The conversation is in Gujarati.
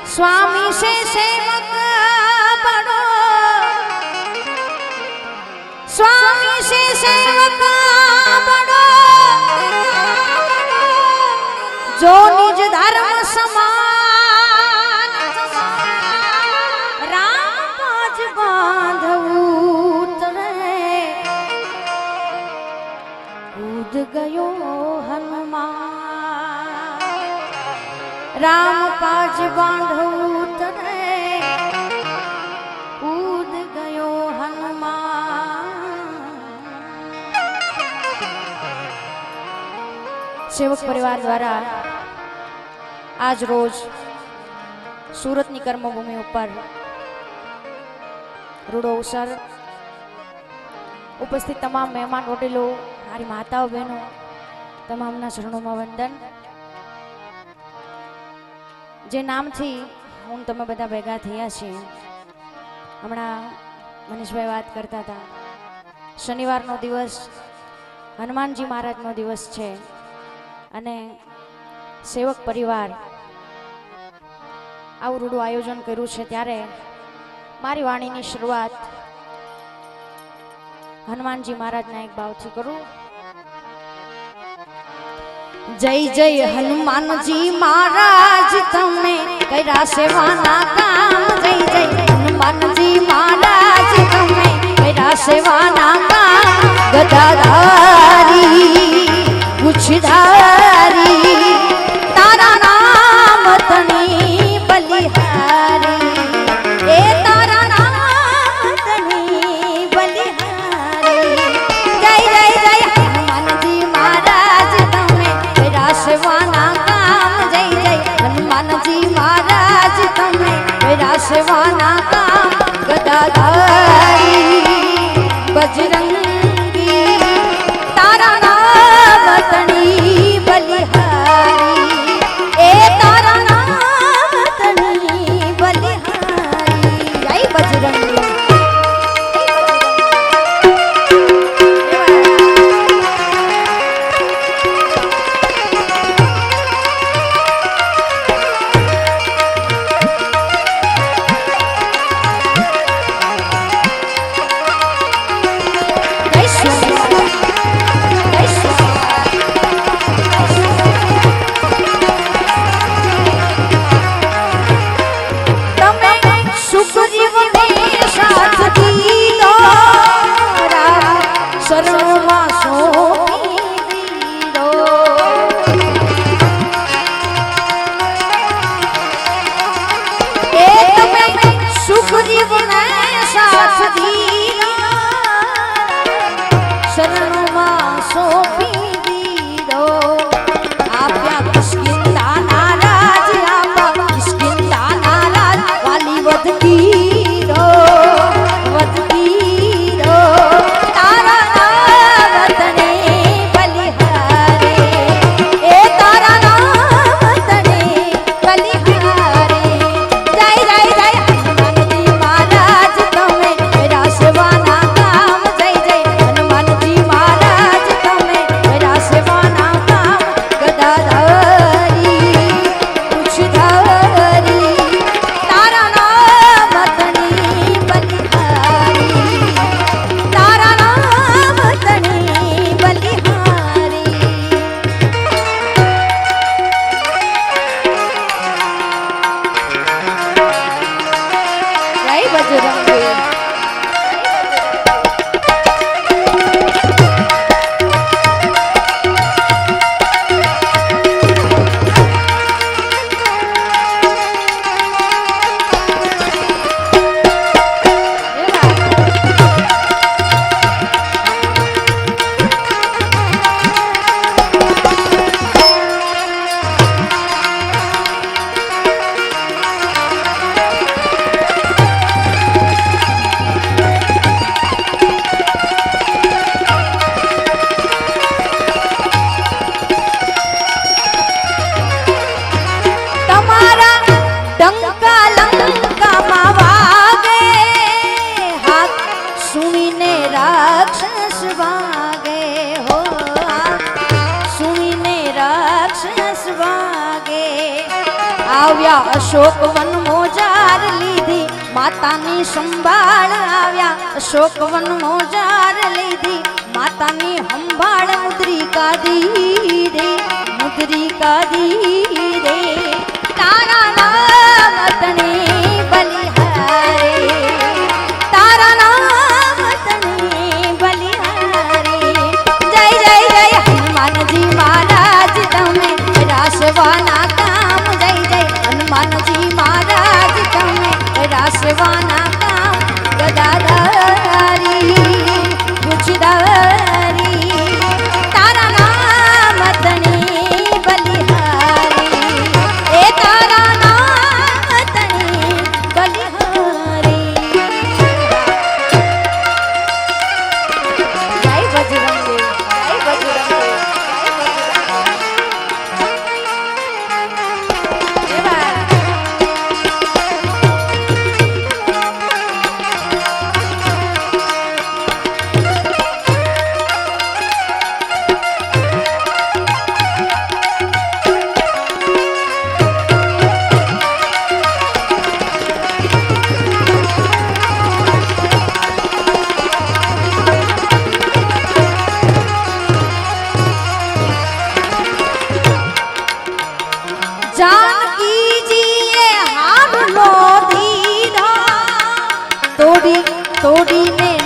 स्वामी से सेवक बनो, स्वामी से सेवक बनो, जो निज धर्म समान, राम काज बांधवू तरे, कूद गयो हनुमान, राम काज बांधवू तरे, कूद गयो हनुमान। सेवक परिवार द्वारा आज रोज सूरतनी कर्मभूमि पर रूडो अवसर उपस्थित तमाम मेहमान वडीलो, मारी माताओ बहनों तमामना चरणों में वंदन। जे नाम थी हूँ तमे बधा भेगा थया छे। हमणा मनीषभाई बात करता था, शनिवार नो दिवस हनुमानजी महाराज नो दिवस छे अने सेवक परिवार आवुं रूडું आयोजन कर्યું છે ત્યારે મારી વાણીની શરૂઆત હનુમાનજી મહારાજના એક ભાવથી કરું। જય જય હનુમાનજી મહારાજ તમે કર્યા સેવાના કામ, જય જય હનુમાનજી મહારાજ તમે કર્યા સેવાના કામ। ગદાધારી પૂછધારી તારા નામ તણી બલિહારી, એ તારા નામ તણી બલિહારી। જય જય જય હનુમાનજી મહારાજ તમે કર્યા સેવાના કામ, જય જય હનુમાનજી મહારાજ તમે કર્યા સેવાના કામ। ગદાધારી બજરંગી તારા નામ તણી બલિહારી, એ તારા નામ તણી બલિહારી। જય બજરંગી। આવ્યા અશોક વન મોજાર લીધી માતાની સંભાળ આવ્યા અશોક વન મોજાર લીધી માતાની સંભાળ મુદ્રિકા દીધે મુદ્રિકા દીધે તારા નામ તને બલિહારે તારા નામ તને બલિહારે જય જય જય હનુમાનજી મહારાજ તમે રાસવાના કામ જય જય હનુમાનજી મહારાજ તમે રાસવાના કામ ગદાધારી ગુજદારી તારા નામ તને બલિહારી એ તારા નામ તને બલિહારી જય બજરંગી જય બજરંગી તોડીને